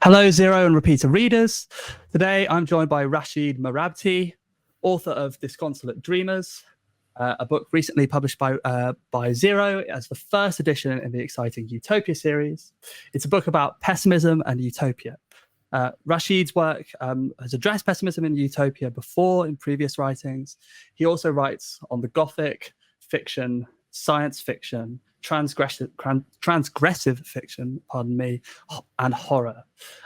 Hello, Zero and Repeater readers. Today I'm joined by Rashid Marabti, author of Disconsolate Dreamers, a book recently published by Zero as the first edition in the exciting Utopia series. It's a book about pessimism and utopia. Rashid's work has addressed pessimism and utopia before in previous writings. He also writes on the Gothic, fiction, science fiction, transgressive fiction, pardon me, and horror.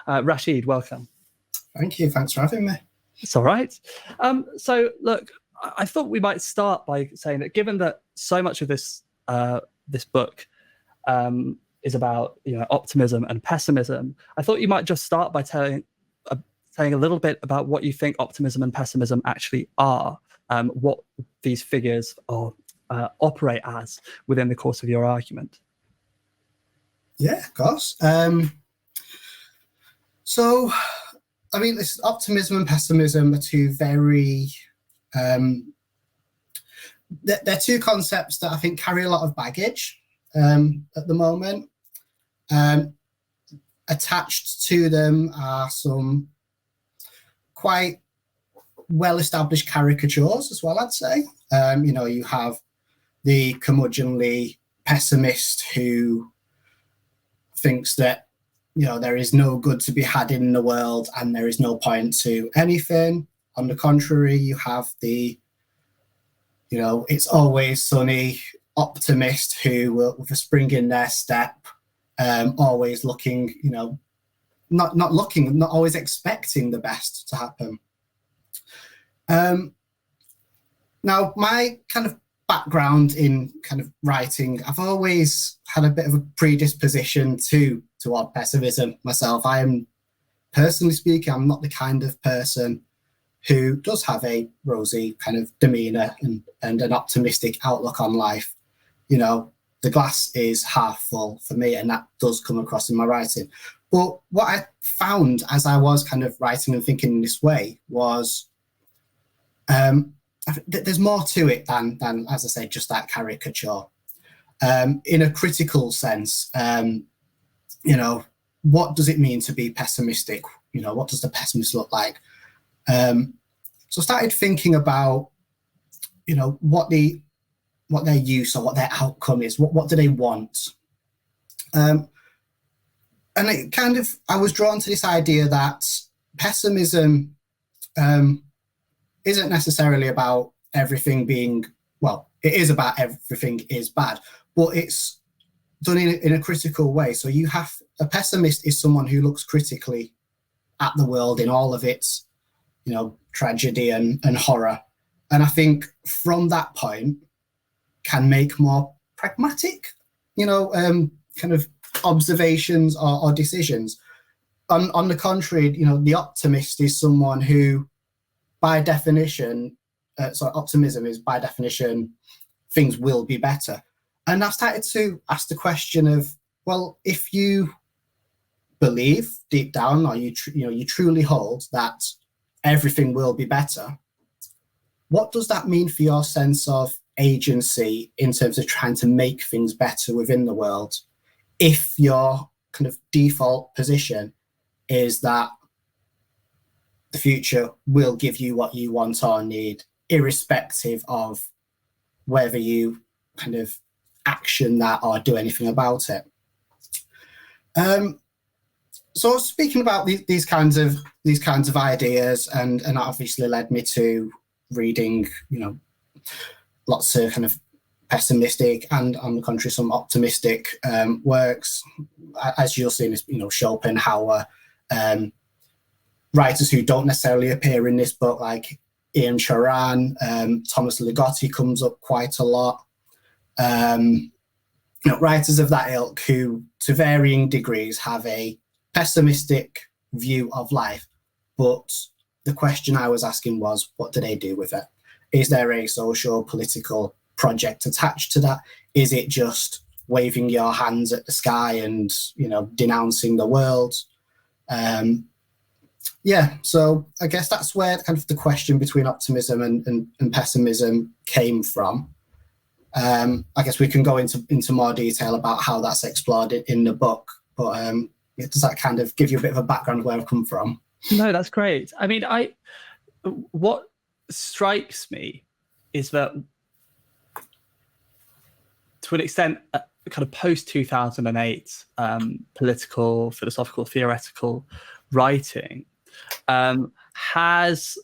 Rashid, welcome. Thank you. Thanks for having me. It's all right. So, look, I thought we might start by saying that given that so much of this book is about optimism and pessimism, I thought you might just start by saying a little bit about what you think optimism and pessimism actually are, what these figures operate as within the course of your argument. Yeah, of course. So, I mean, this optimism and pessimism are two very they're two concepts that I think carry a lot of baggage at the moment. Attached to them are some quite well-established caricatures as well, I'd say. You have the curmudgeonly pessimist who thinks that there is no good to be had in the world and there is no point to anything. On the contrary, you have the it's always sunny optimist who will, with a spring in their step, always looking, not always expecting the best to happen. Now, my kind of background in kind of writing, I've always had a bit of a predisposition toward pessimism myself. I am, personally speaking, I'm not the kind of person who does have a rosy kind of demeanor and an optimistic outlook on life. The glass is half full for me, and that does come across in my writing. But what I found as I was kind of writing and thinking in this way was there's more to it than, as I said, just that caricature. In a critical sense, what does it mean to be pessimistic? What does the pessimist look like? So I started thinking about, what their use or what their outcome is. What do they want? And it kind of, I was drawn to this idea that pessimism isn't necessarily about everything being, well, it is about everything is bad, but it's done in a critical way. So a pessimist is someone who looks critically at the world in all of its, tragedy and horror. And I think from that point can make more pragmatic, kind of observations or decisions. On the contrary, the optimist is someone who, by definition, optimism is by definition, things will be better. And I've started to ask the question of, well, if you believe deep down, or you truly hold that everything will be better, what does that mean for your sense of agency in terms of trying to make things better within the world, if your kind of default position is that the future will give you what you want or need, irrespective of whether you kind of action that or do anything about it? So speaking about these kinds of ideas, and that obviously led me to reading, lots of kind of pessimistic and, on the contrary, some optimistic works. As you'll see, Schopenhauer, writers who don't necessarily appear in this book, like Ian Choran, Thomas Ligotti comes up quite a lot. Writers of that ilk who, to varying degrees, have a pessimistic view of life, but the question I was asking was, what do they do with it? Is there a social, political project attached to that? Is it just waving your hands at the sky and, denouncing the world? So I guess that's where kind of the question between optimism and pessimism came from. I guess we can go into more detail about how that's explored in the book, but Does that kind of give you a bit of a background of where I've come from? No, that's great. I mean, what strikes me is that, to an extent, kind of post 2008 political, philosophical, theoretical writing has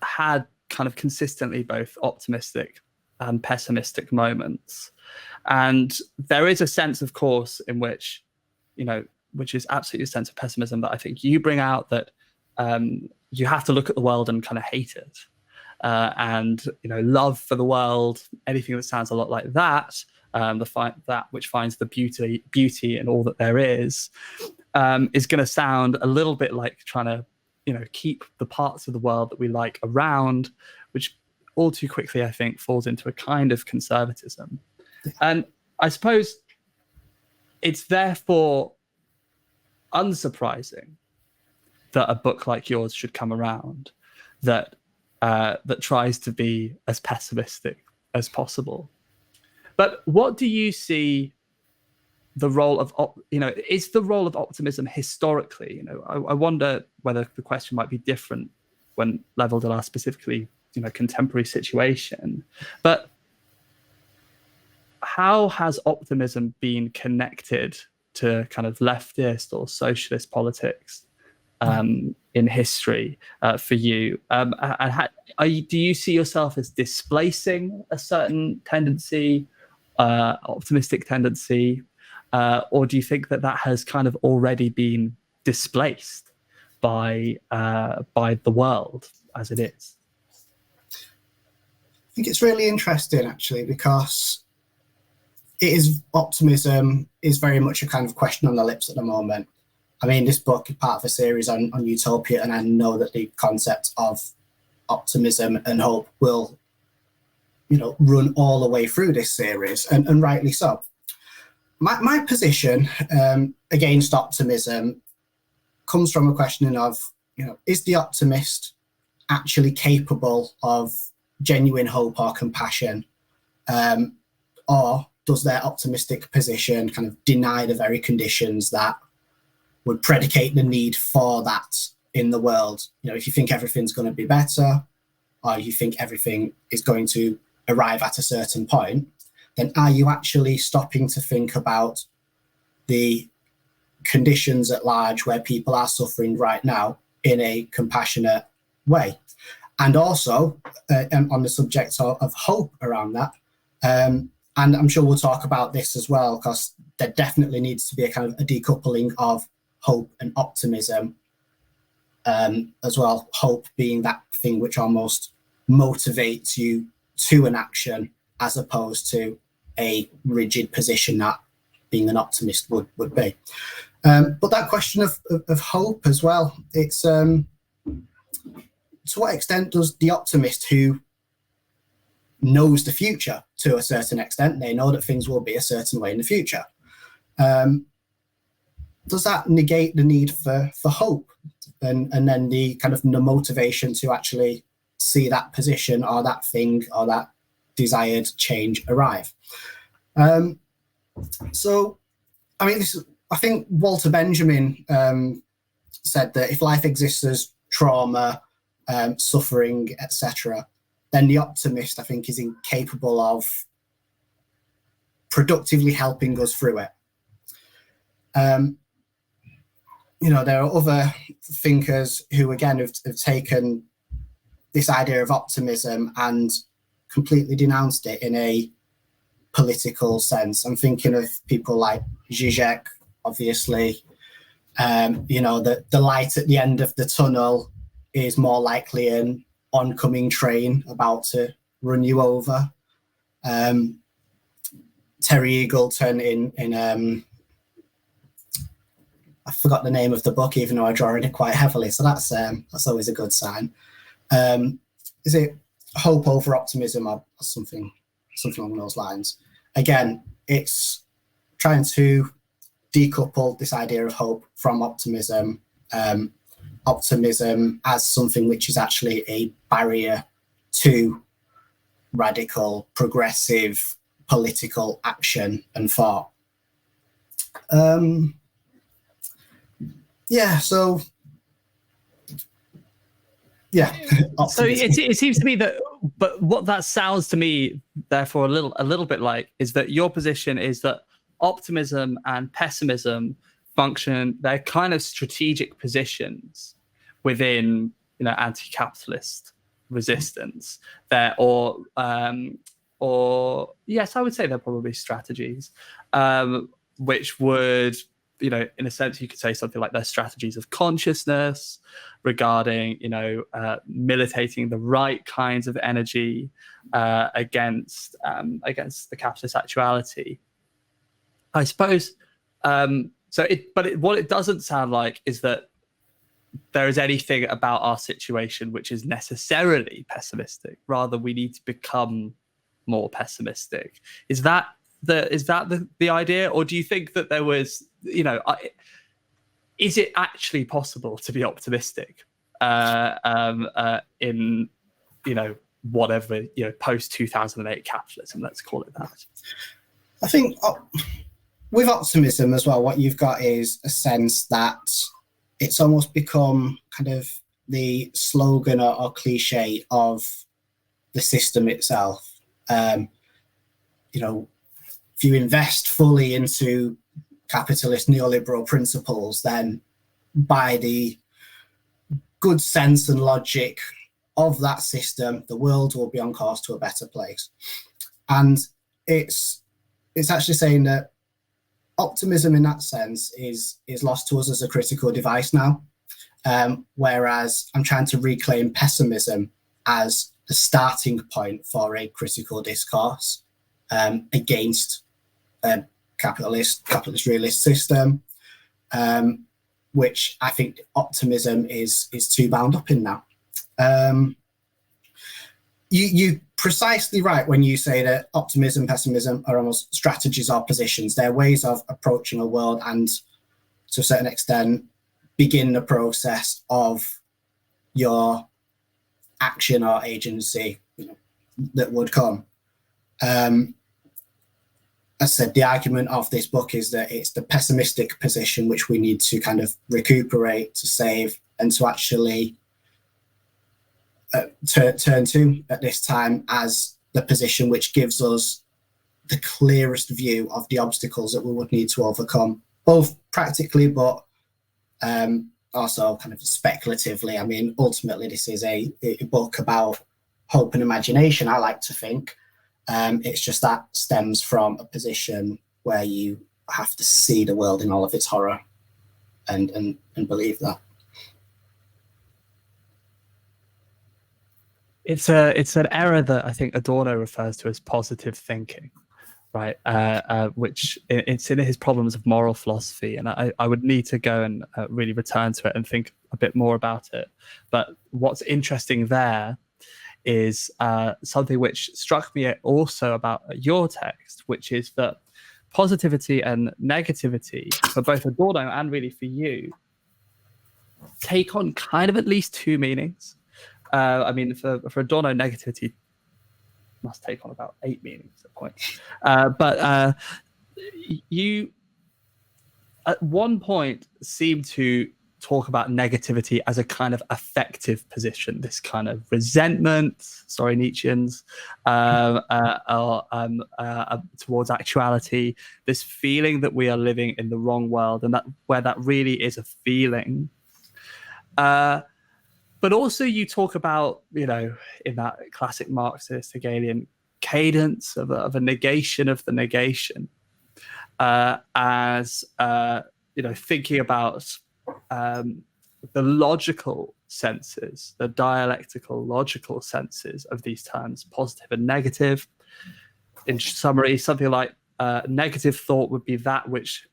had kind of consistently both optimistic and pessimistic moments. And there is a sense, of course, in which, which is absolutely a sense of pessimism that I think you bring out, that you have to look at the world and kind of hate it. And, love for the world, anything that sounds a lot like that, that which finds the beauty in all that there is going to sound a little bit like trying to, keep the parts of the world that we like around, which all too quickly, I think, falls into a kind of conservatism. And I suppose it's therefore unsurprising that a book like yours should come around that tries to be as pessimistic as possible. But what do you see the role of, is the role of optimism historically? I wonder whether the question might be different when leveled at our specifically, contemporary situation. But how has optimism been connected to kind of leftist or socialist politics in history for you? And do you see yourself as displacing a certain tendency, optimistic tendency, or do you think that has kind of already been displaced by the world as it is? I think it's really interesting, actually, because optimism is very much a kind of question on the lips at the moment. I mean, this book is part of a series on Utopia, and I know that the concept of optimism and hope will, run all the way through this series, and rightly so. My position against optimism comes from a questioning of, is the optimist actually capable of genuine hope or compassion, or does their optimistic position kind of deny the very conditions that would predicate the need for that in the world? If you think everything's going to be better, or you think everything is going to arrive at a certain point, then are you actually stopping to think about the conditions at large where people are suffering right now in a compassionate way? And also on the subject of hope around that, and I'm sure we'll talk about this as well, because there definitely needs to be a kind of a decoupling of hope and optimism as well. Hope being that thing which almost motivates you to an action, as opposed to a rigid position that being an optimist would be. But that question of hope as well, it's to what extent does the optimist who knows the future to a certain extent, they know that things will be a certain way in the future, does that negate the need for hope and then the kind of the motivation to actually see that position or that thing or that desired change arrive? So, I mean, I think Walter Benjamin said that if life exists as trauma, suffering, etc., then the optimist, I think, is incapable of productively helping us through it. There are other thinkers who, again, have taken this idea of optimism and completely denounced it in a political sense. I'm thinking of people like Zizek, obviously. The light at the end of the tunnel is more likely an oncoming train about to run you over. Terry Eagleton in I forgot the name of the book, even though I draw in it quite heavily, so that's always a good sign. Is it Hope Over Optimism or something along those lines? Again, it's trying to decouple this idea of hope from optimism. Optimism as something which is actually a barrier to radical, progressive political action and thought. Yeah. So yeah, So optimism. it seems to me that, but what that sounds to me, therefore, a little bit like, is that your position is that optimism and pessimism function, they're kind of strategic positions within, anti-capitalist resistance. There, or yes, I would say they're probably strategies, which would, in a sense, you could say something like they're strategies of consciousness regarding, militating the right kinds of energy against the capitalist actuality. I suppose. What it doesn't sound like is that there is anything about our situation which is necessarily pessimistic. Rather, we need to become more pessimistic. Is that the idea, or do you think that there was, is it actually possible to be optimistic in, whatever, post 2008 capitalism? Let's call it that. I think with optimism as well, what you've got is a sense that it's almost become kind of the slogan or cliche of the system itself. If you invest fully into capitalist neoliberal principles, then by the good sense and logic of that system, the world will be on course to a better place. And it's actually saying that optimism in that sense is lost to us as a critical device now, whereas I'm trying to reclaim pessimism as the starting point for a critical discourse against a capitalist realist system, which I think optimism is too bound up in now. You precisely right when you say that optimism, pessimism are almost strategies or positions. They're ways of approaching a world and, to a certain extent, begin the process of your action or agency that would come. As I said, the argument of this book is that it's the pessimistic position which we need to kind of recuperate, to save, and to actually turn to at this time as the position which gives us the clearest view of the obstacles that we would need to overcome, both practically but also kind of speculatively. I mean, ultimately, this is a book about hope and imagination, I like to think. It's just that stems from a position where you have to see the world in all of its horror and believe that. It's an error that I think Adorno refers to as positive thinking, right? Which it's in his Problems of Moral Philosophy, and I would need to go and really return to it and think a bit more about it. But what's interesting there is something which struck me also about your text, which is that positivity and negativity, for both Adorno and really for you, take on kind of at least two meanings. I mean, for Adorno, negativity must take on about 8 meanings at points. But you, at one point, seem to talk about negativity as a kind of affective position, this kind of resentment, sorry, Nietzscheans, towards actuality, this feeling that we are living in the wrong world, and that where that really is a feeling. But also you talk about, in that classic Marxist Hegelian cadence of a negation of the negation, as, thinking about the logical senses, the dialectical logical senses of these terms, positive and negative. In summary, something like negative thought would be that which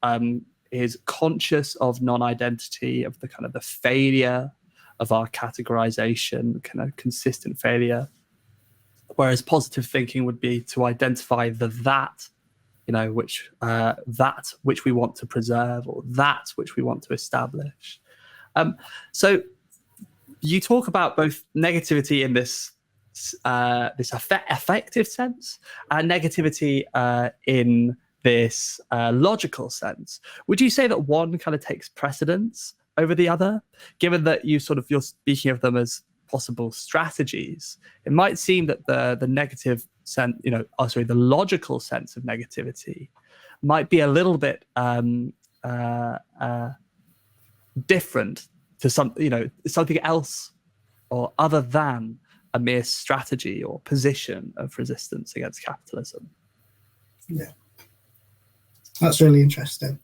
is conscious of non-identity, of the kind of the failure of our categorization, kind of consistent failure. Whereas positive thinking would be to identify that which we want to preserve, or that which we want to establish. So you talk about both negativity in this affective sense, and negativity in this logical sense. Would you say that one kind of takes precedence over the other? Given that you're speaking of them as possible strategies, it might seem that the negative sense, the logical sense of negativity might be a little bit different to something else or other than a mere strategy or position of resistance against capitalism. Yeah, that's really interesting.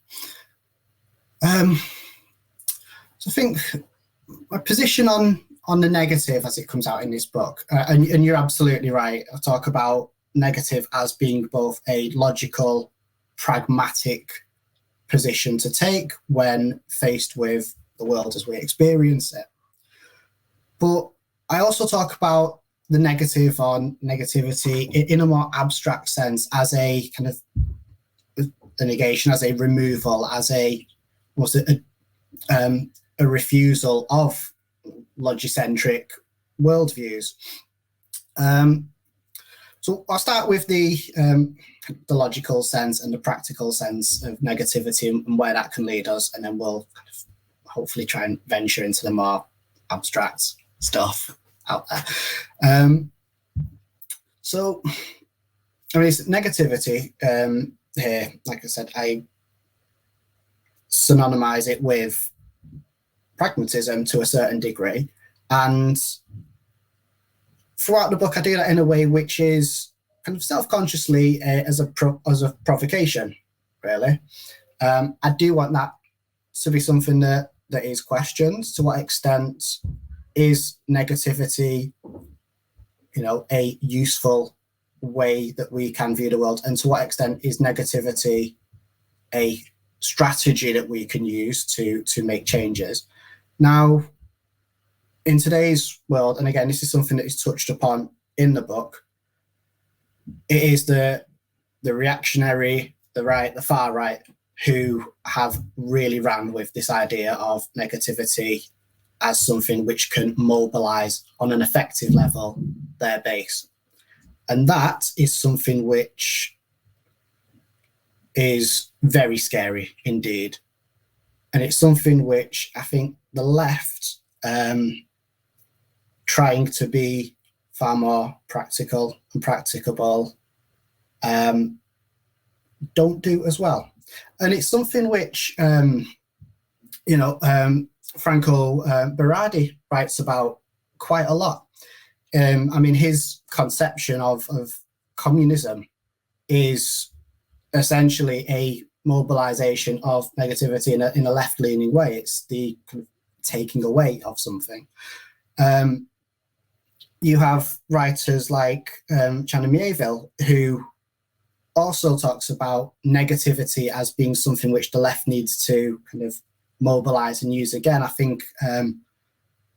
So I think my position on the negative as it comes out in this book, and you're absolutely right. I talk about negative as being both a logical, pragmatic position to take when faced with the world as we experience it. But I also talk about the negative on negativity in a more abstract sense, as a kind of a negation, as a removal, as a refusal of logicentric worldviews. So I'll start with the logical sense and the practical sense of negativity and where that can lead us, and then we'll kind of hopefully try and venture into the more abstract stuff out there. So, I mean, it's negativity here. Like I said, I synonymize it with pragmatism to a certain degree, and throughout the book, I do that in a way which is kind of self-consciously as a provocation, really. I do want that to be something that is questioned. To what extent is negativity, a useful way that we can view the world, and to what extent is negativity a strategy that we can use to make changes? Now, in today's world, and again, this is something that is touched upon in the book, it is the reactionary, the right, the far right, who have really ran with this idea of negativity as something which can mobilize on an effective level their base. And that is something which is very scary indeed. And it's something which I think the left, trying to be far more practical and practicable, don't do as well. And it's something which, Franco Berardi writes about quite a lot. I mean, his conception of communism is essentially a mobilization of negativity in a left-leaning way. It's the kind of taking away of something. You have writers like Chana Miéville, who also talks about negativity as being something which the left needs to kind of mobilize and use again. I think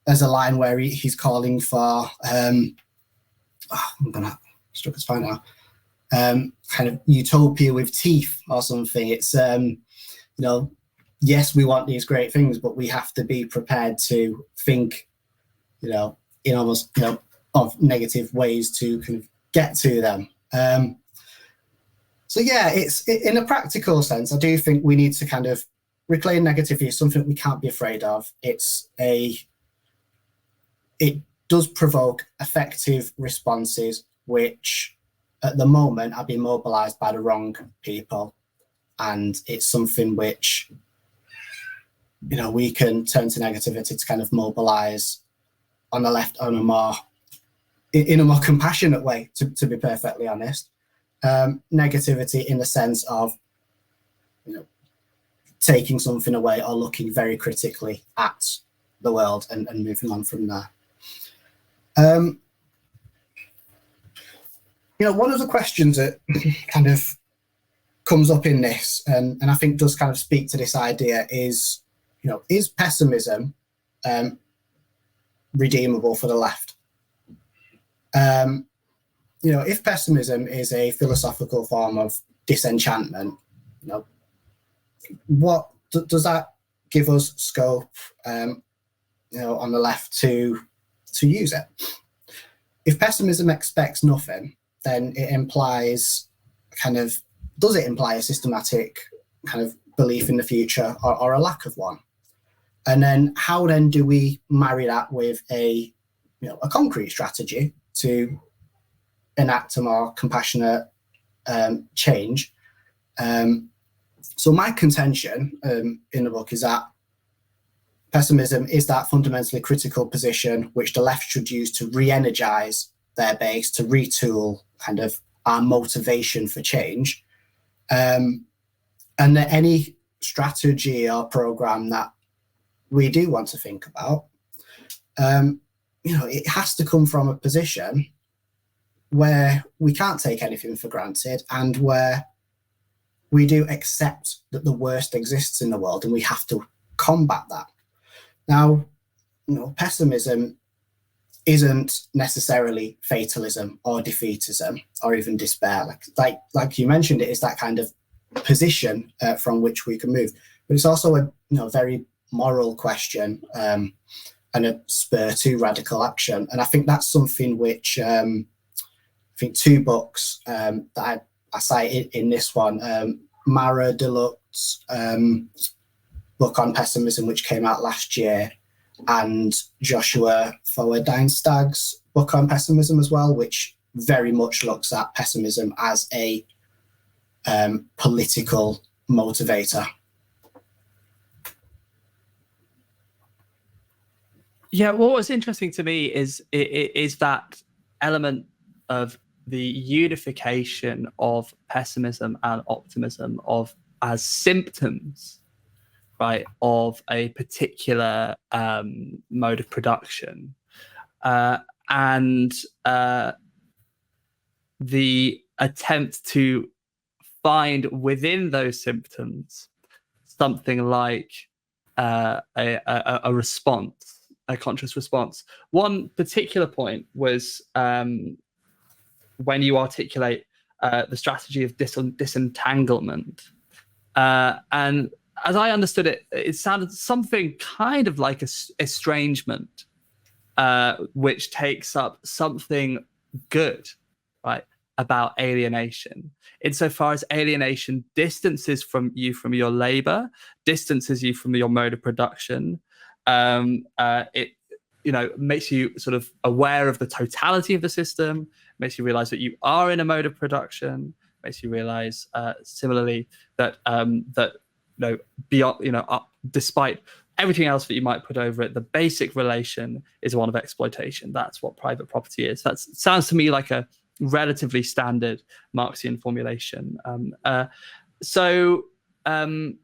there's a line where he's calling for, I'm going to struggle to find now, kind of utopia with teeth or something. It's, yes, we want these great things, but we have to be prepared to think, in almost, of negative ways to kind of get to them. So yeah, it's in a practical sense, I do think we need to kind of reclaim negativity as something we can't be afraid of. It does provoke effective responses, which at the moment are being mobilized by the wrong people. And it's something which, we can turn to negativity to kind of mobilize on the left in a more compassionate way, to be perfectly honest. Negativity in the sense of, taking something away or looking very critically at the world and moving on from there. One of the questions that kind of comes up in this, and I think does kind of speak to this idea, is, is pessimism redeemable for the left? If pessimism is a philosophical form of disenchantment, what does that give us scope, on the left to use it? If pessimism expects nothing, then it implies does it imply a systematic kind of belief in the future or a lack of one? And then how then do we marry that with a concrete strategy to enact a more compassionate change? So my contention in the book is that pessimism is that fundamentally critical position which the left should use to re-energize their base, to retool kind of our motivation for change. And that any strategy or program that we do want to think about, it has to come from a position where we can't take anything for granted and where we do accept that the worst exists in the world and we have to combat that. Now, pessimism isn't necessarily fatalism or defeatism or even despair. Like you mentioned, it is that kind of position from which we can move. But it's also a very moral question and a spur to radical action. And I think that's something which I think two books that I cite in this one, Mara Deluxe's book on pessimism, which came out last year, and Joshua Fowler-Deinstag's book on pessimism as well, which very much looks at pessimism as a political motivator. Yeah, what was interesting to me is that element of the unification of pessimism and optimism as symptoms, right, of a particular mode of production, and the attempt to find within those symptoms something like a response, a conscious response. One particular point was when you articulate the strategy of disentanglement. And as I understood it, it sounded something kind of like estrangement, which takes up something good, right, about alienation. Insofar as alienation distances from your labor, distances you from your mode of production, it makes you sort of aware of the totality of the system, makes you realize that you are in a mode of production, makes you realize similarly that beyond despite everything else that you might put over it, the basic relation is one of exploitation. That's what private property is. That sounds to me like a relatively standard Marxian formulation. So to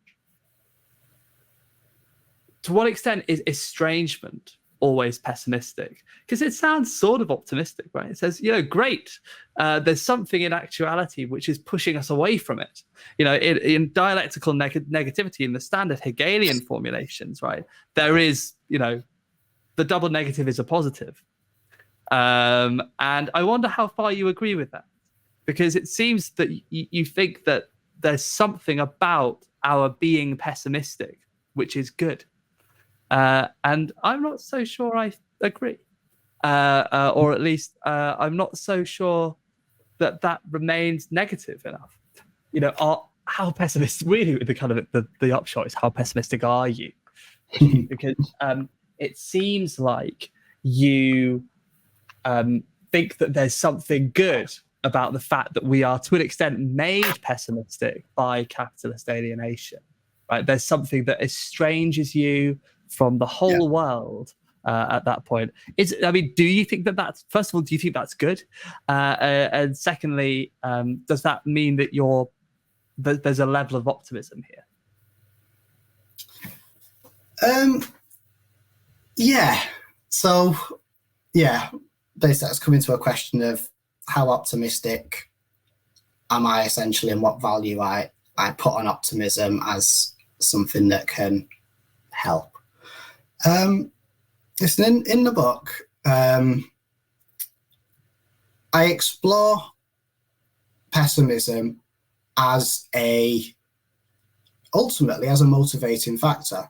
what extent is estrangement always pessimistic? Because it sounds sort of optimistic, right? It says, great, there's something in actuality which is pushing us away from it. In dialectical negativity, in the standard Hegelian formulations, right, there is, the double negative is a positive. And I wonder how far you agree with that, because it seems that you think that there's something about our being pessimistic which is good. And I'm not so sure I agree. Or at least I'm not so sure that remains negative enough. How pessimistic, really, the kind of the upshot is, how pessimistic are you? Because it seems like you think that there's something good about the fact that we are, to an extent, made pessimistic by capitalist alienation, right? There's something that estranges you from the whole world at that point. Do you think that's, first of all, do you think that's good? And secondly, does that mean that there's a level of optimism here? So basically that's coming to a question of how optimistic am I, essentially, and what value I put on optimism as something that can help. Listen, in the book, I explore pessimism ultimately as a motivating factor.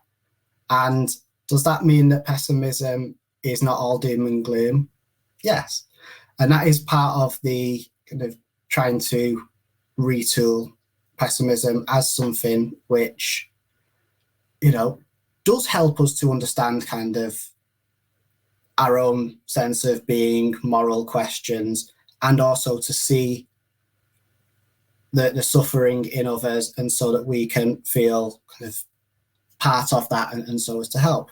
And does that mean that pessimism is not all doom and gloom? Yes. And that is part of the kind of trying to retool pessimism as something which, does help us to understand kind of our own sense of being, moral questions, and also to see the suffering in others, and so that we can feel kind of part of that, and so as to help.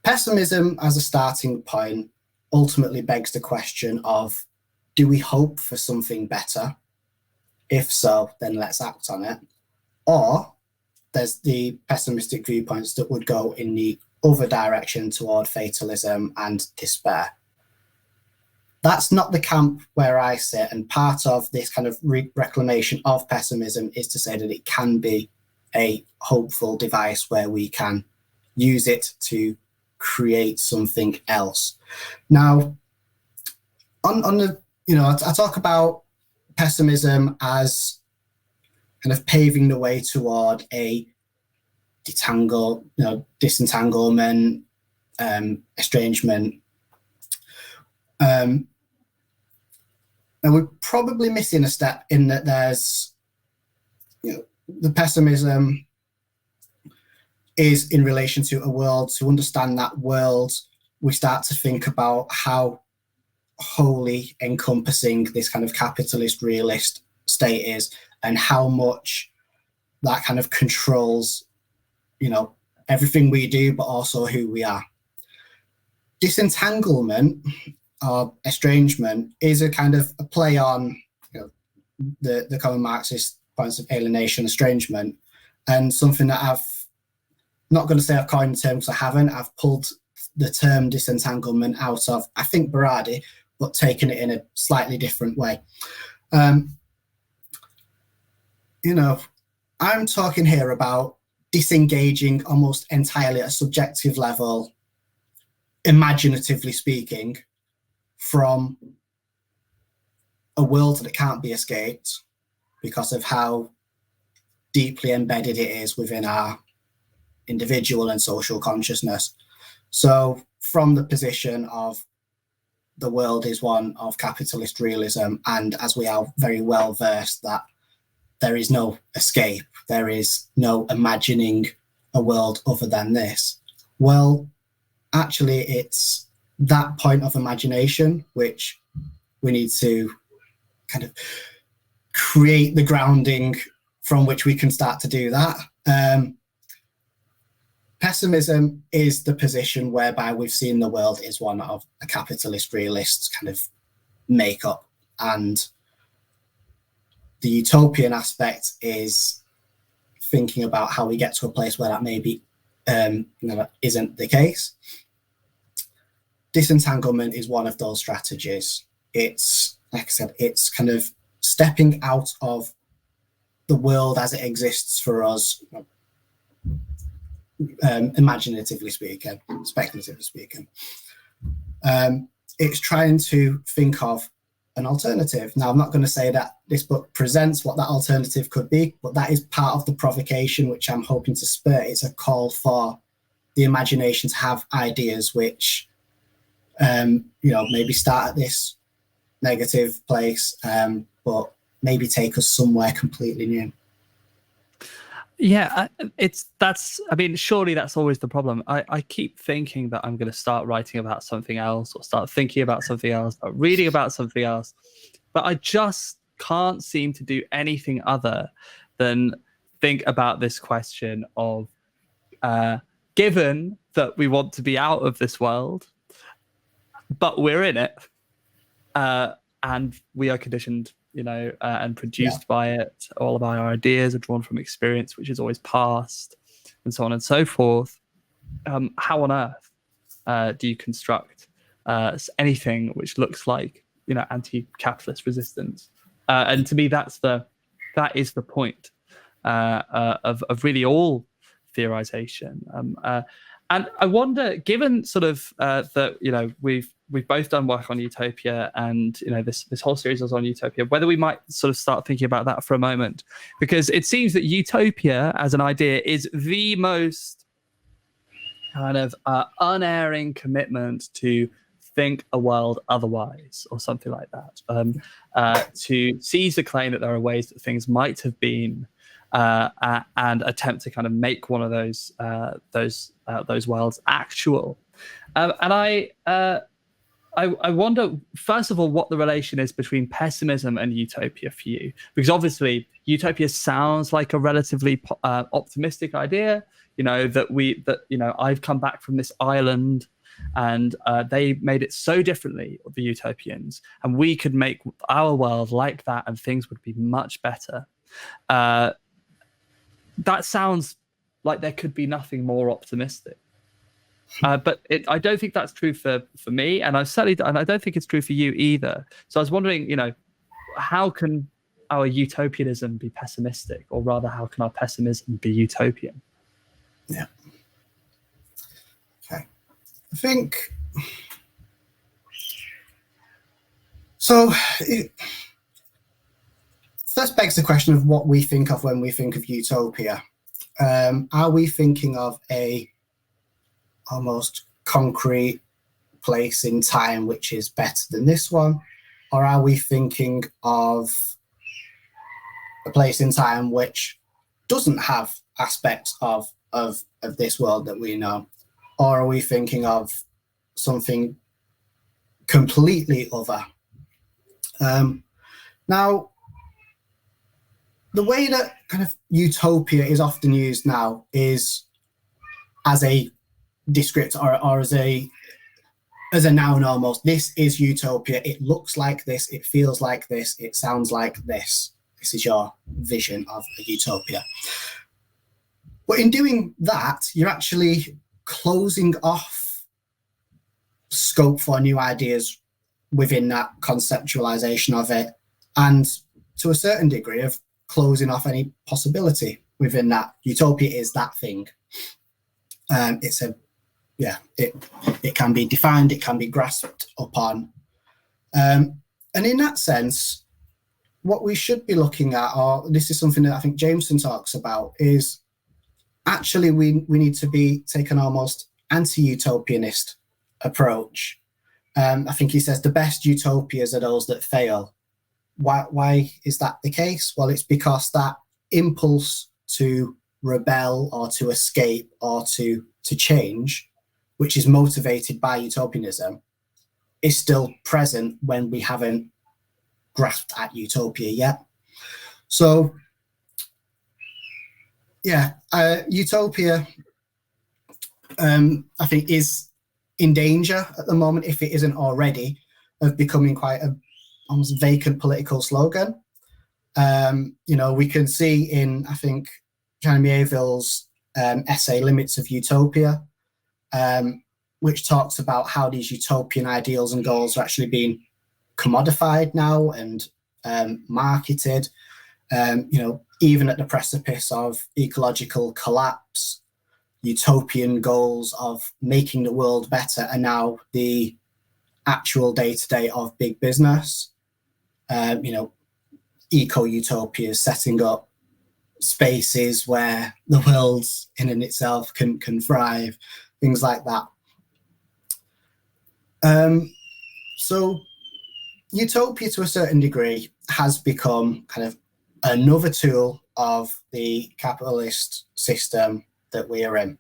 Pessimism as a starting point ultimately begs the question of, do we hope for something better? If so, then let's act on it. Or there's the pessimistic viewpoints that would go in the other direction toward fatalism and despair. That's not the camp where I sit, and part of this kind of reclamation of pessimism is to say that it can be a hopeful device where we can use it to create something else. Now, on the, I talk about pessimism as kind of paving the way toward a disentanglement, estrangement. And we're probably missing a step in that there's, the pessimism is in relation to a world. To understand that world, we start to think about how wholly encompassing this kind of capitalist realist state is, and how much that kind of controls, everything we do, but also who we are. Disentanglement or estrangement is a kind of a play on the common Marxist points of alienation, estrangement, and something that I've not going to say I've coined the term because I haven't. I've pulled the term disentanglement out of, I think, Berardi, but taken it in a slightly different way. I'm talking here about disengaging almost entirely at a subjective level, imaginatively speaking, from a world that can't be escaped because of how deeply embedded it is within our individual and social consciousness. So from the position of the world is one of capitalist realism, and as we are very well versed that there is no escape, there is no imagining a world other than this. Well, actually, it's that point of imagination which we need to kind of create the grounding from which we can start to do that. Pessimism is the position whereby we've seen the world is one of a capitalist realist kind of makeup, and the utopian aspect is thinking about how we get to a place where that maybe isn't the case. Disentanglement is one of those strategies. It's, like I said, it's kind of stepping out of the world as it exists for us, imaginatively speaking, speculatively speaking. It's trying to think of an alternative. Now, I'm not going to say that this book presents what that alternative could be, but that is part of the provocation which I'm hoping to spur. It's a call for the imagination to have ideas which, maybe start at this negative place, but maybe take us somewhere completely new. Yeah, surely that's always the problem. I keep thinking that I'm going to start writing about something else, or start thinking about something else, or reading about something else, but I just can't seem to do anything other than think about this question of, given that we want to be out of this world, but we're in it, and we are conditioned, and produced by it. All of our ideas are drawn from experience, which is always past, and so on and so forth. How on earth do you construct anything which looks like, anti-capitalist resistance? And to me, that is the point of really all theorization. And I wonder, given sort of that, we've both done work on Utopia, and this whole series was on Utopia, whether we might sort of start thinking about that for a moment, because it seems that Utopia as an idea is the most kind of unerring commitment to think a world otherwise, or something like that, to seize the claim that there are ways that things might have been and attempt to kind of make one of those worlds actual. And I wonder, first of all, what the relation is between pessimism and utopia for you, because obviously utopia sounds like a relatively optimistic idea. I've come back from this island, and they made it so differently, the utopians, and we could make our world like that, and things would be much better. That sounds like there could be nothing more optimistic. But I don't think that's true for me, and I don't think it's true for you either. So I was wondering, how can our utopianism be pessimistic, or rather, how can our pessimism be utopian? Yeah. Okay. I think so. It first begs the question of what we think of when we think of utopia. Are we thinking of a almost concrete place in time which is better than this one, or are we thinking of a place in time which doesn't have aspects of this world that we know, or are we thinking of something completely other? Now, the way that kind of utopia is often used now is as a descriptor, or as a noun almost. This is utopia. It looks like this. It feels like this. It sounds like this. This is your vision of a utopia. But in doing that, you're actually closing off scope for new ideas within that conceptualization of it, and to a certain degree of closing off any possibility within that. Utopia is that thing. It can be defined, it can be grasped upon. And in that sense, what we should be looking at, or this is something that I think Jameson talks about, is actually we need to be taking almost anti-utopianist approach. I think he says the best utopias are those that fail. Why is that the case? Well, it's because that impulse to rebel or to escape or to change, which is motivated by utopianism, is still present when we haven't grasped at utopia yet. So, utopia, I think, is in danger at the moment, if it isn't already, of becoming quite a almost vacant political slogan. We can see in, I think, Jeremy Aville's essay Limits of Utopia, which talks about how these utopian ideals and goals are actually being commodified now and marketed. Even at the precipice of ecological collapse, utopian goals of making the world better are now the actual day-to-day of big business. Eco-utopias, setting up spaces where the world in and itself can thrive, things like that. So utopia, to a certain degree, has become kind of another tool of the capitalist system that we are in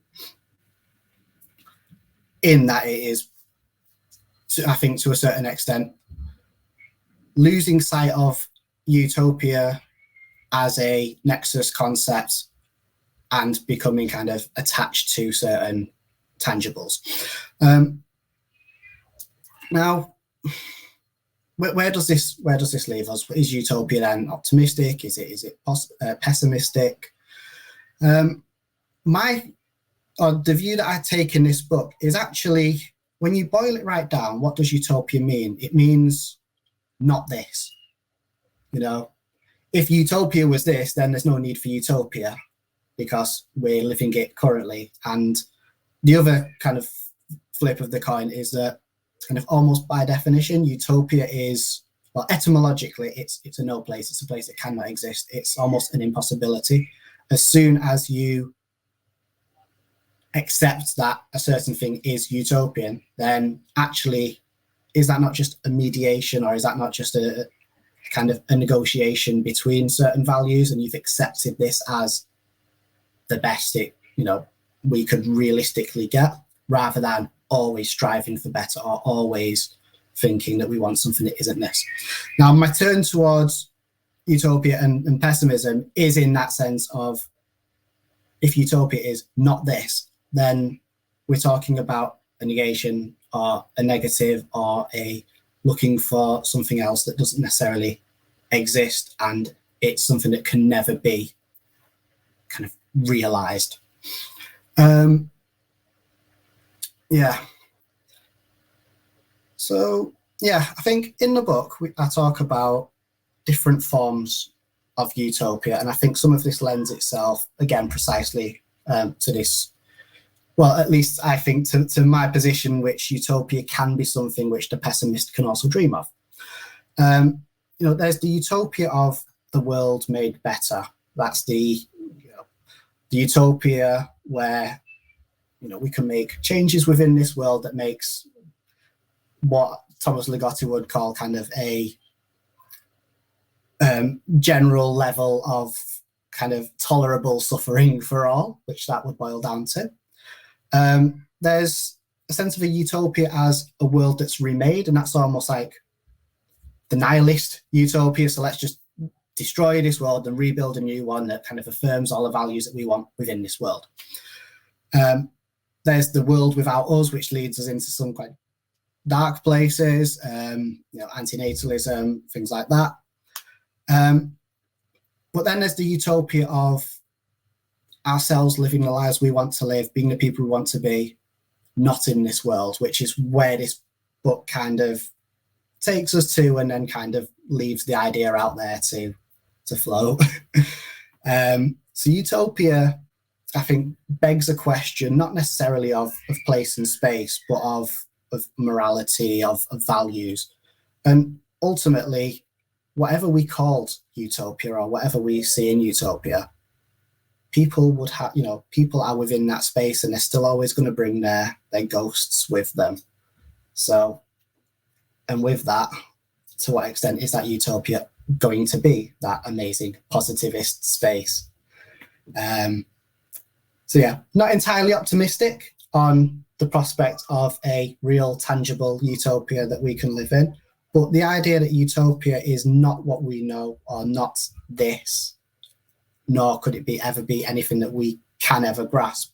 that it is, I think, to a certain extent, losing sight of utopia as a nexus concept and becoming kind of attached to certain tangibles. Now, where does this leave us? Is utopia then optimistic? Is it pessimistic? The view that I take in this book is actually, when you boil it right down, what does utopia mean? It means not this. If utopia was this, then there's no need for utopia because we're living it currently. And the other kind of flip of the coin is that, kind of almost by definition, utopia is, well, etymologically, it's a no place. It's a place that cannot exist. It's almost an impossibility. As soon as you accept that a certain thing is utopian, then actually, is that not just a mediation, or is that not just a kind of a negotiation between certain values, and you've accepted this as the best we could realistically get, rather than always striving for better or always thinking that we want something that isn't this. Now, my turn towards utopia and pessimism is in that sense of, if utopia is not this, then we're talking about a negation or a negative or a looking for something else that doesn't necessarily exist, and it's something that can never be kind of realized. So I think in the book I talk about different forms of utopia, and I think some of this lends itself again precisely to this, well, at least I think to my position, which utopia can be something which the pessimist can also dream of. There's the utopia of the world made better. That's the utopia where we can make changes within this world that makes what Thomas Ligotti would call kind of a general level of kind of tolerable suffering for all, which that would boil down to. There's a sense of a utopia as a world that's remade, and that's almost like the nihilist utopia. So let's just destroy this world and rebuild a new one that kind of affirms all the values that we want within this world. There's the world without us, which leads us into some quite dark places, antinatalism, things like that. But then there's the utopia of ourselves living the lives we want to live, being the people we want to be, not in this world, which is where this book kind of takes us to, and then kind of leaves the idea out there to float. So utopia, I think, begs a question, not necessarily of place and space, but of morality, of values. And ultimately, whatever we called utopia or whatever we see in utopia, people would have, people are within that space, and they're still always going to bring their ghosts with them. So, and with that, to what extent is that utopia going to be that amazing positivist space? Not entirely optimistic on the prospect of a real tangible utopia that we can live in, but the idea that utopia is not what we know, or not this, nor could it ever be anything that we can ever grasp,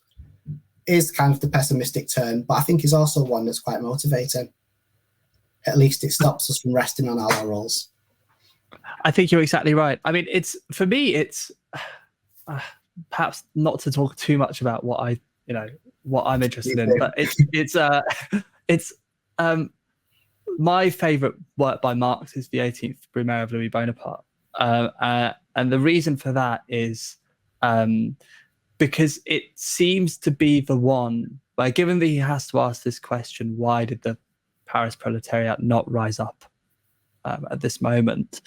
is kind of the pessimistic turn, but I think is also one that's quite motivating. At least it stops us from resting on our laurels. I think you're exactly right. I mean, for me, it's perhaps not to talk too much about what I'm interested in, but it's my favorite work by Marx is the 18th Brumaire of Louis Bonaparte, and the reason for that is because it seems to be the one where, given that he has to ask this question, why did the Paris proletariat not rise up at this moment?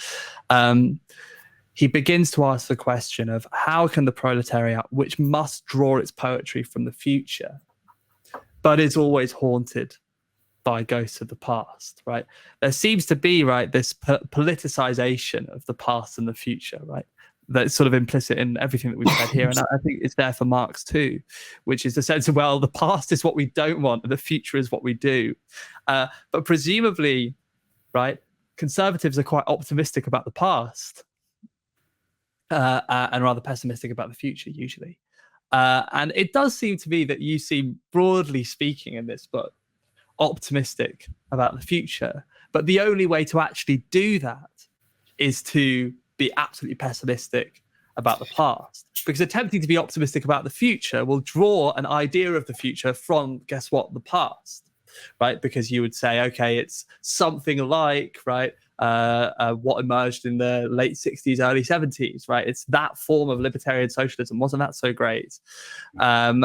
He begins to ask the question of how can the proletariat, which must draw its poetry from the future, but is always haunted by ghosts of the past, right? There seems to be, right, this politicization of the past and the future, right? That's sort of implicit in everything that we've said here. And I think it's there for Marx too, which is the sense of, well, the past is what we don't want, and the future is what we do. But presumably, right, conservatives are quite optimistic about the past, and rather pessimistic about the future usually. And it does seem to me that you seem, broadly speaking in this book, optimistic about the future. But the only way to actually do that is to be absolutely pessimistic about the past. Because attempting to be optimistic about the future will draw an idea of the future from, guess what, the past, right? Because you would say, okay, it's something like, right, what emerged in the late 60s, early 70s, right? It's that form of libertarian socialism. Wasn't that so great? And,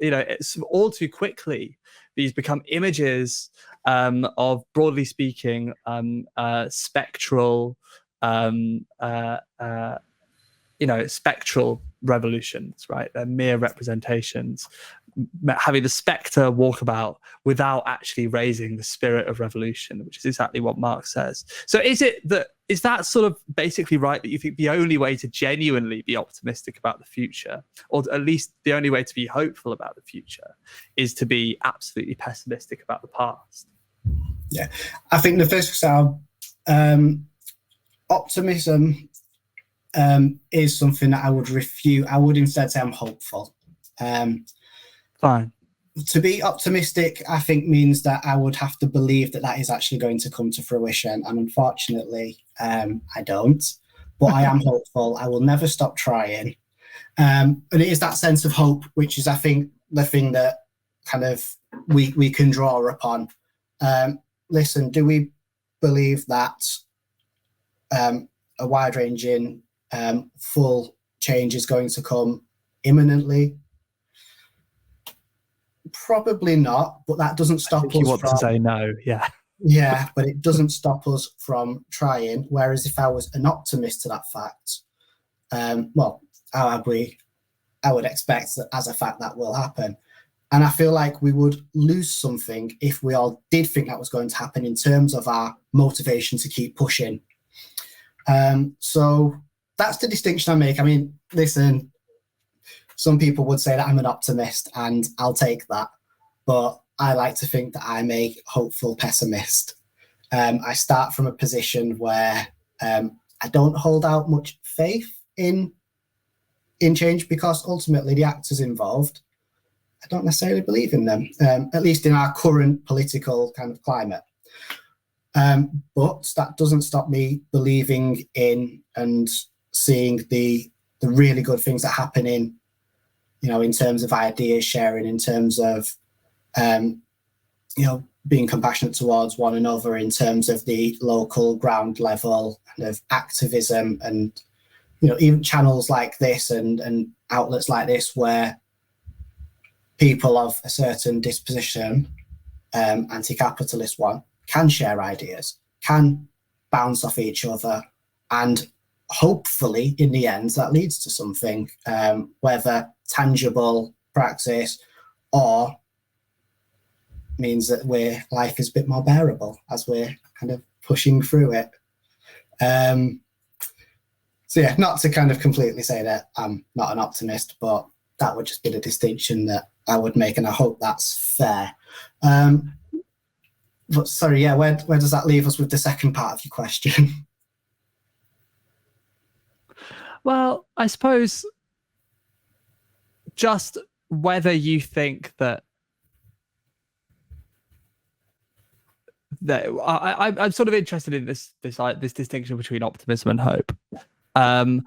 it's all too quickly, these become images of, broadly speaking, spectral, spectral revolutions, right? They're mere representations, having the spectre walk about without actually raising the spirit of revolution, which is exactly what Marx says. So is that sort of basically right, that you think the only way to genuinely be optimistic about the future, or at least the only way to be hopeful about the future, is to be absolutely pessimistic about the past? Yeah, I think the first optimism is something that I would refute. I would instead say I'm hopeful. Fine. To be optimistic, I think, means that I would have to believe that that is actually going to come to fruition. And unfortunately, I don't. But I am hopeful. I will never stop trying. And it is that sense of hope, which is, I think, the thing that kind of we can draw upon. Listen, do we believe that a wide-ranging, full change is going to come imminently? Probably not, but that doesn't stop us. You want to say no, yeah. Yeah, but it doesn't stop us from trying. Whereas if I was an optimist to that fact, well, I would expect that as a fact that will happen. And I feel like we would lose something if we all did think that was going to happen in terms of our motivation to keep pushing. So that's the distinction I make. I mean, listen, some people would say that I'm an optimist, and I'll take that. But I like to think that I'm a hopeful pessimist. I start from a position where I don't hold out much faith in change, because ultimately the actors involved, I don't necessarily believe in them, at least in our current political kind of climate. But that doesn't stop me believing in and seeing the really good things that happen in terms of ideas sharing, in terms of, being compassionate towards one another, in terms of the local ground level kind of activism, and, even channels like this and outlets like this where people of a certain disposition, anti-capitalist one, can share ideas, can bounce off each other, and hopefully in the end that leads to something, whether tangible praxis or means that life is a bit more bearable as we're kind of pushing through it. So yeah, not to kind of completely say that I'm not an optimist, but that would just be the distinction that I would make, and I hope that's fair. But sorry, yeah, where does that leave us with the second part of your question? Well, I suppose just whether you think that I'm sort of interested in this distinction between optimism and hope, and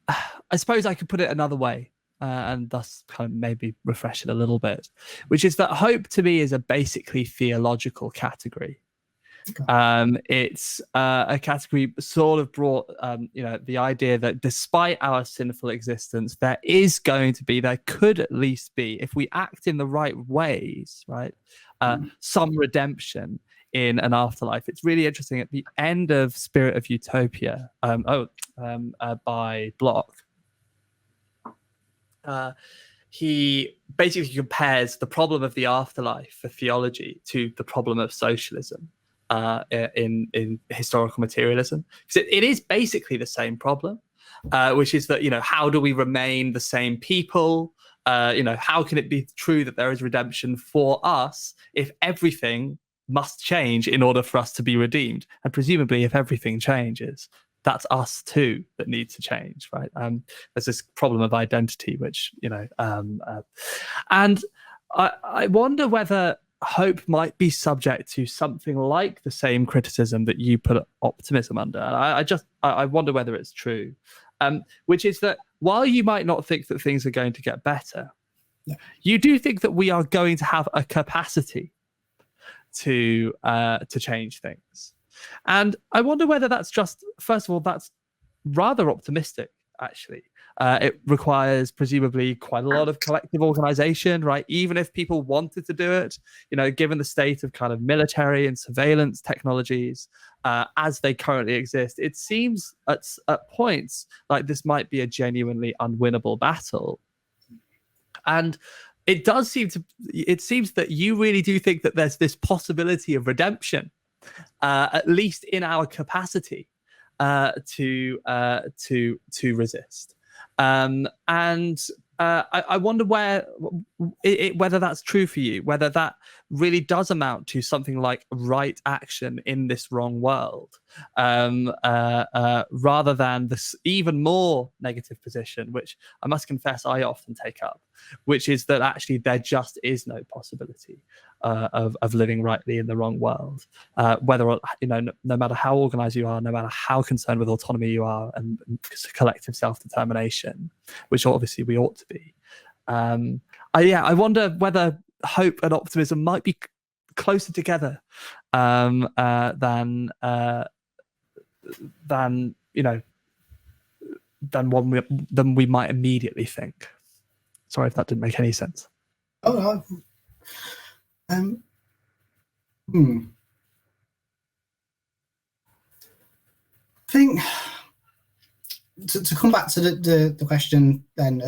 I suppose I could put it another way, and thus kind of maybe refresh it a little bit, which is that hope to me is a basically theological category. It's a category sort of brought, the idea that despite our sinful existence, there could at least be, if we act in the right ways, right, some redemption in an afterlife. It's really interesting. At the end of Spirit of Utopia, by Bloch, he basically compares the problem of the afterlife for theology to the problem of socialism in historical materialism. Because it is basically the same problem, which is that, how do we remain the same people? How can it be true that there is redemption for us if everything must change in order for us to be redeemed? And presumably, if everything changes, that's us too that needs to change, right? There's this problem of identity, which, and I wonder whether hope might be subject to something like the same criticism that you put optimism under. And I wonder whether it's true, which is that while you might not think that things are going to get better, you do think that we are going to have a capacity to change things. And I wonder whether that's just, first of all, that's rather optimistic actually. It requires presumably quite a lot of collective organization, right? Even if people wanted to do it, given the state of kind of military and surveillance technologies as they currently exist, it seems at points like this might be a genuinely unwinnable battle. And it seems that you really do think that there's this possibility of redemption, at least in our capacity to resist. I wonder whether that's true for you, whether that really does amount to something like right action in this wrong world, rather than this even more negative position, which I must confess I often take up, which is that actually there just is no possibility of living rightly in the wrong world, whether no matter how organized you are, no matter how concerned with autonomy you are and collective self-determination, which obviously we ought to be. I wonder whether hope and optimism might be closer together than we might immediately think. Sorry if that didn't make any sense. Oh, I think to come back to the question then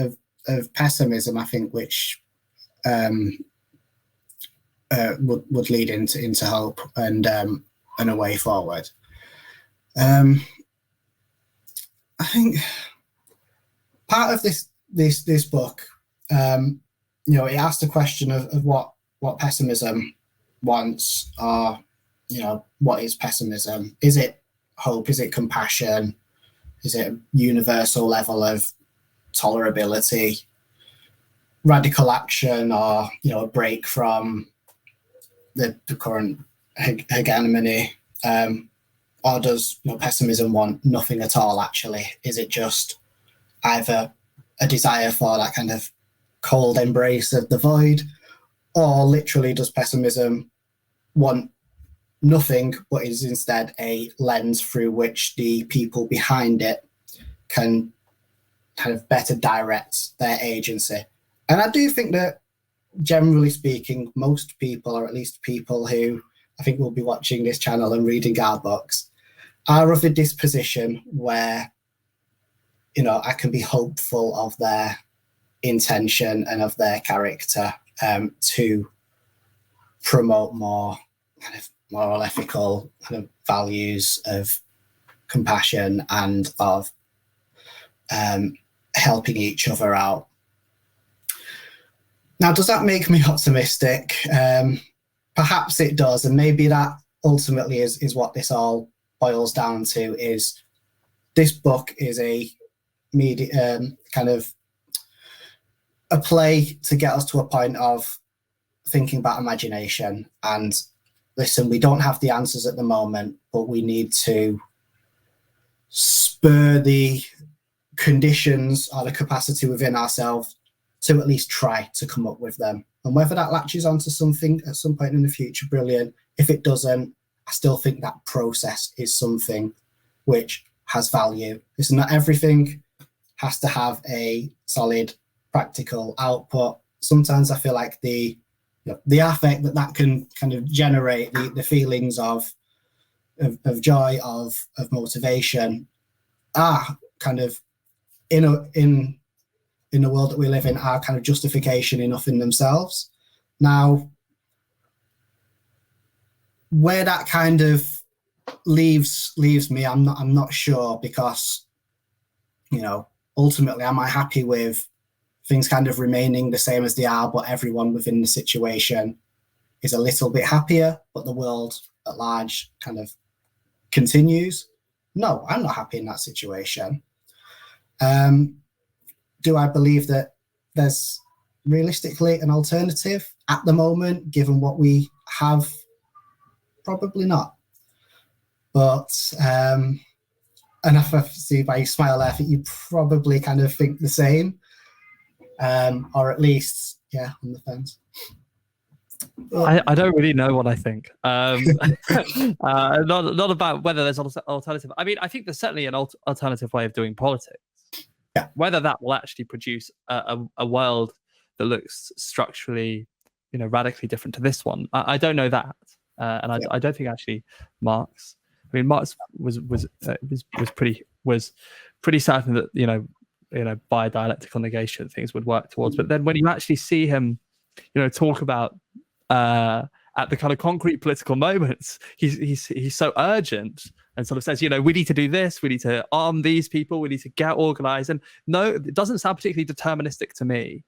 of pessimism, I think, which would lead into hope and a way forward. I think part of this book, it asked the question of what pessimism wants, or what is pessimism? Is it hope? Is it compassion? Is it a universal level of tolerability, radical action, or a break from the current hegemony? Or does pessimism want nothing at all? Actually, is it just either a desire for that kind of cold embrace of the void, or literally does pessimism want nothing, but is instead a lens through which the people behind it can kind of better direct their agency? And I do think that, generally speaking, most people, or at least people who I think will be watching this channel and reading our books, are of a disposition where I can be hopeful of their intention and of their character to promote more kind of moral, ethical kind of values of compassion and of helping each other out. Now, does that make me optimistic? Perhaps it does, and maybe that ultimately is what this all boils down to. Is this book is a kind of a play to get us to a point of thinking about imagination. And listen, we don't have the answers at the moment, but we need to spur the conditions or the capacity within ourselves to at least try to come up with them. And whether that latches onto something at some point in the future, brilliant. If it doesn't, I still think that process is something which has value. It's not everything has to have a solid practical output. Sometimes I feel like the affect that can kind of generate, the feelings of joy, of motivation, are kind of in the world that we live in, are kind of justification enough in themselves. Now, where that kind of leaves me, I'm not sure, because ultimately, am I happy with things kind of remaining the same as they are, but everyone within the situation is a little bit happier, but the world at large kind of continues? No, I'm not happy in that situation. Do I believe that there's realistically an alternative at the moment, given what we have? Probably not. But and if I see by your smile there, I think you probably kind of think the same, or at least, on the fence. I don't really know what I think. Not about whether there's an alternative. I mean, I think there's certainly an alternative way of doing politics. Whether that will actually produce a world that looks structurally, radically different to this one, I don't know that, and I don't think actually Marx. I mean, Marx was pretty certain that by dialectical negation things would work towards. But then when you actually see him, talk about at the kind of concrete political moments, he's so urgent and sort of says, we need to do this, we need to arm these people, we need to get organized. And no, it doesn't sound particularly deterministic to me,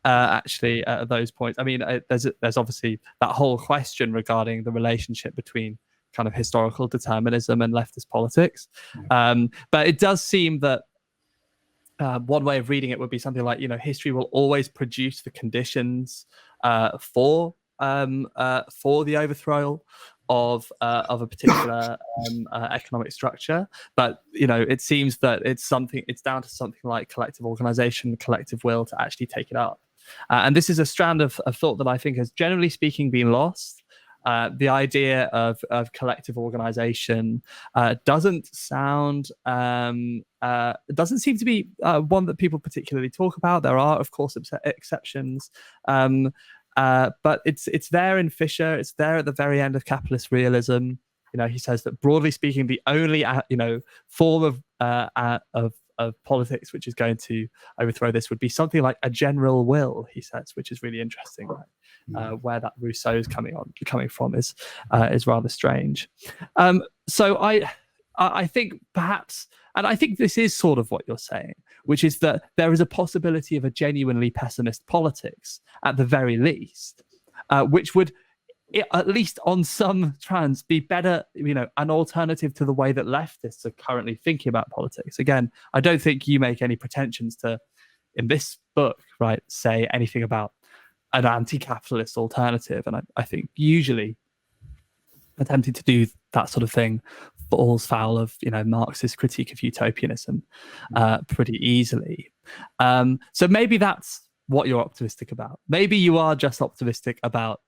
actually, at those points. I mean, there's obviously that whole question regarding the relationship between kind of historical determinism and leftist politics. But it does seem that one way of reading it would be something like, history will always produce the conditions for the overthrow of a particular economic structure, but it seems that it's down to something like collective organization, collective will to actually take it up. And this is a strand of thought that I think has, generally speaking, been lost. The idea of collective organization doesn't sound doesn't seem to be one that people particularly talk about. There are, of course, exceptions, but it's there in Fisher. It's there at the very end of capitalist realism. He says that, broadly speaking, the only form of politics which is going to overthrow this would be something like a general will. He says, which is really interesting. Right? Where that Rousseau's coming from is rather strange. So I think perhaps, and I think this is sort of what you're saying, which is that there is a possibility of a genuinely pessimist politics at the very least, which would, at least on some strands, be better, an alternative to the way that leftists are currently thinking about politics. Again, I don't think you make any pretensions to, in this book, right, say anything about an anti-capitalist alternative. And I think usually attempting to do that sort of thing falls foul of Marxist critique of utopianism pretty easily. So maybe that's what you're optimistic about. Maybe you are just optimistic about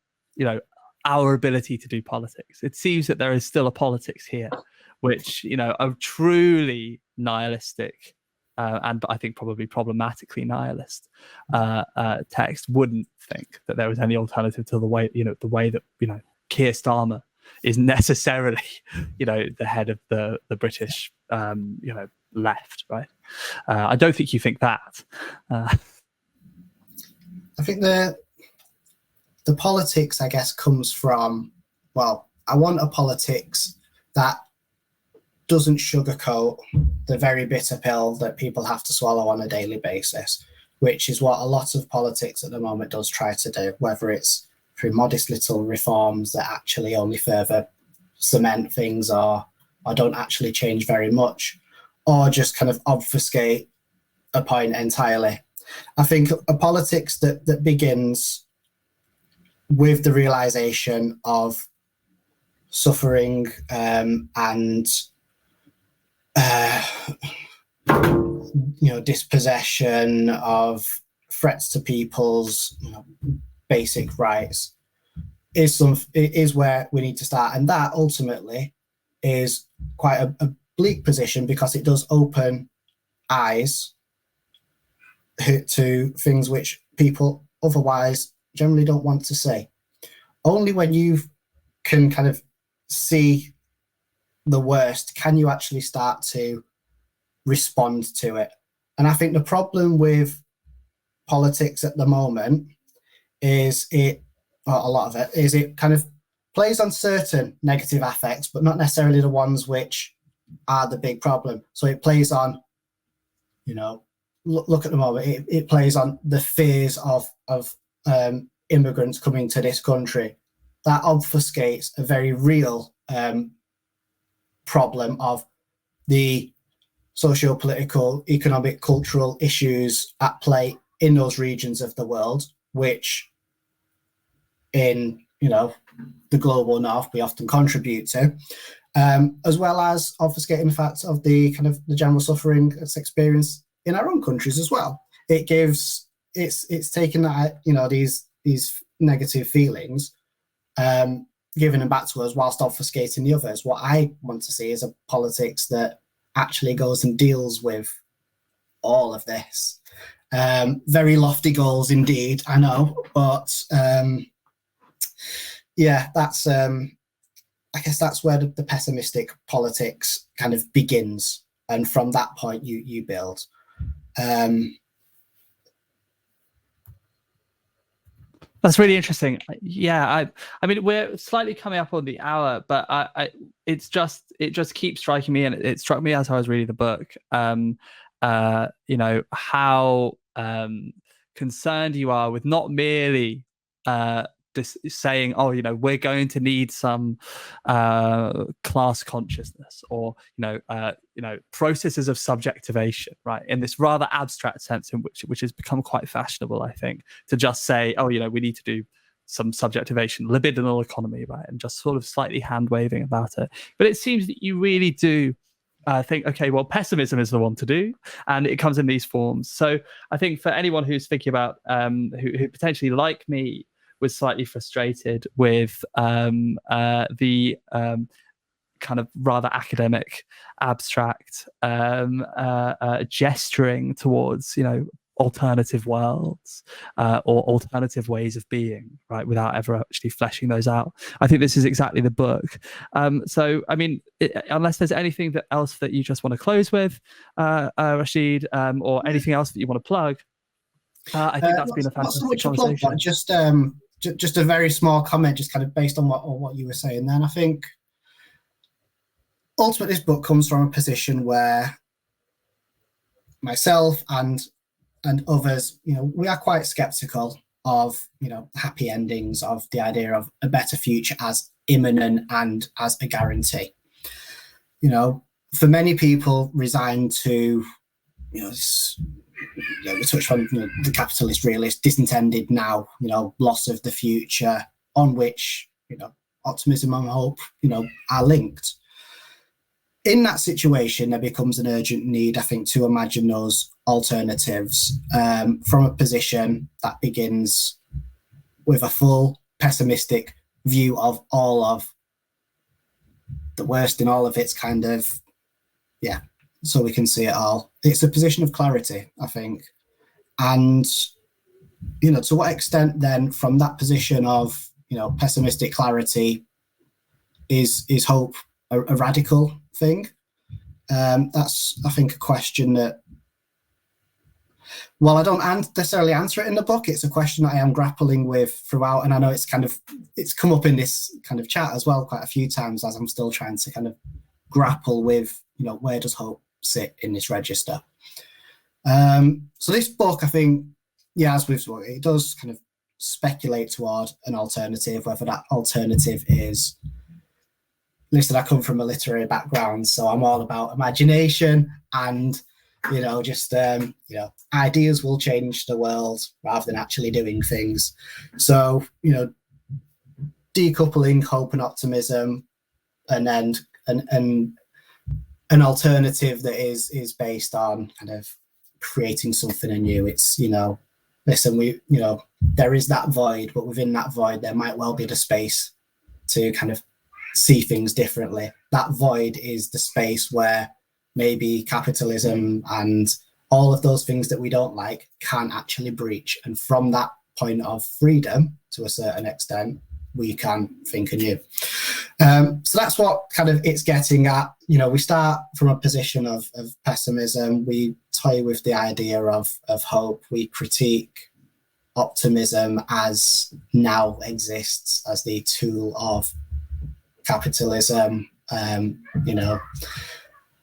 our ability to do politics. It seems that there is still a politics here, which a truly nihilistic and I think probably problematically nihilist text wouldn't think that there was any alternative to the way that Keir Starmer is necessarily the head of the British left, right? I don't think you think that. I think the politics, I guess, comes from, well, I want a politics that doesn't sugarcoat the very bitter pill that people have to swallow on a daily basis, which is what a lot of politics at the moment does try to do, whether it's through modest little reforms that actually only further cement things or don't actually change very much, or just kind of obfuscate a point entirely. I think a politics that begins with the realization of suffering and dispossession, of threats to people's basic rights is where we need to start, and that ultimately is quite a bleak position, because it does open eyes to things which people otherwise generally don't want to see. Only when you can kind of see the worst can you actually start to respond to it. And I think the problem with politics at the moment is it kind of plays on certain negative affects, but not necessarily the ones which are the big problem. So it plays on, look at the moment, it plays on the fears of immigrants coming to this country. That obfuscates a very real problem of the socio-political, economic, cultural issues at play in those regions of the world, which in the global north we often contribute to, as well as obfuscating the fact of the kind of the general suffering that's experienced in our own countries as well. It's taking that these negative feelings, giving them back to us whilst obfuscating the others. What I want to see is a politics that actually goes and deals with all of this. Very lofty goals indeed, I know, but yeah, that's I guess that's where the pessimistic politics kind of begins, and from that point you build. That's really interesting. Yeah, I mean, we're slightly coming up on the hour, but it just keeps striking me, and it struck me as I was reading the book. You know, how concerned you are with not merely saying, oh, you know, we're going to need some class consciousness, or you know, processes of subjectivation, right, in this rather abstract sense, in which has become quite fashionable, I think, to just say, oh, you know, we need to do some subjectivation, libidinal economy, right, and just sort of slightly hand waving about it. But it seems that you really do think, okay, well, pessimism is the one to do, and it comes in these forms. So I think for anyone who's thinking about who potentially, like me, was slightly frustrated with the kind of rather academic, abstract gesturing towards, you know, alternative worlds or alternative ways of being, right, without ever actually fleshing those out. I think this is exactly the book. So, I mean, unless there's anything else that you just want to close with, Rashid, or anything else that you want to plug, I think that's been a fantastic conversation. Just a very small comment, just kind of based on what you were saying then. I think ultimately this book comes from a position where myself and others, you know, we are quite skeptical of, you know, happy endings, of the idea of a better future as imminent and as a guarantee. You know, for many people, resigned to, you know, we touched on, you know, the capitalist realist, disintended now, you know, loss of the future, on which, you know, optimism and hope, you know, are linked. In that situation, there becomes an urgent need, I think, to imagine those alternatives from a position that begins with a full pessimistic view of all of the worst in all of its kind of, yeah, so we can see it all. It's a position of clarity, I think. And, you know, to what extent then from that position of, you know, pessimistic clarity is hope a radical thing? That's, I think, a question that, while I don't necessarily answer it in the book, it's a question that I am grappling with throughout. And I know it's come up in this kind of chat as well quite a few times, as I'm still trying to kind of grapple with, you know, where does hope sit in this register? So this book, I think, yeah, as we've spoken, it does kind of speculate toward an alternative, whether that alternative is, listen, I come from a literary background, so I'm all about imagination and, you know, just, you know, ideas will change the world rather than actually doing things. So, you know, decoupling hope and optimism, and then an alternative that is based on kind of creating something anew. It's, you know, listen, you know, there is that void, but within that void, there might well be the space to kind of see things differently. That void is the space where maybe capitalism and all of those things that we don't like can actually breach. And from that point of freedom, to a certain extent, we can think anew. So that's what kind of it's getting at. You know, we start from a position of pessimism. We toy with the idea of hope. We critique optimism as now exists as the tool of capitalism, you know,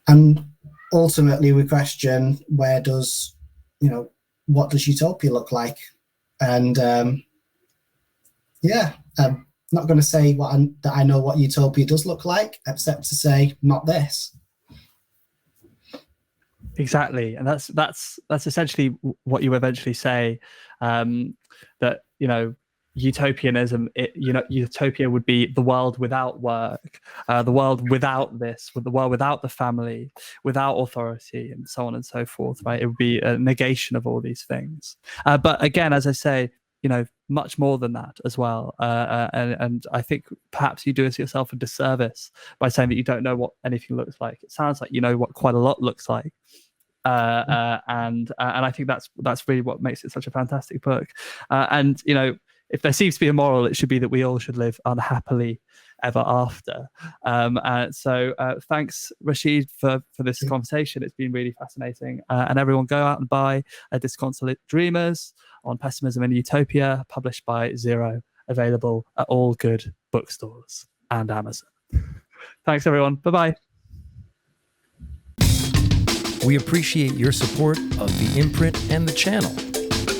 and ultimately we question, where does, you know, what does utopia look like? And yeah, I'm not going to say that I know what utopia does look like, except to say not this. Exactly, and that's essentially what you eventually say, that, you know, utopianism, utopia would be the world without work, the world without this, with the world without the family, without authority, and so on and so forth, right? It would be a negation of all these things. But again, as I say, you know, much more than that as well. And I think perhaps you do yourself a disservice by saying that you don't know what anything looks like. It sounds like you know what quite a lot looks like. And I think that's really what makes it such a fantastic book. And if there seems to be a moral, it should be that we all should live unhappily ever after. So thanks, Rashid, for this conversation. It's been really fascinating. And everyone go out and buy Disconsolate Dreamers on Pessimism and Utopia, published by Zero, available at all good bookstores and Amazon. Thanks, everyone. Bye-bye. We appreciate your support of the imprint and the channel.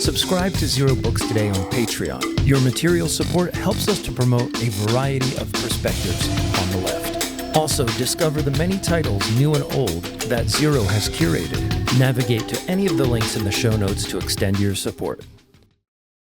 Subscribe to Zero Books today on Patreon. Your material support helps us to promote a variety of perspectives on the left. Also, discover the many titles, new and old, that Zero has curated. Navigate to any of the links in the show notes to extend your support.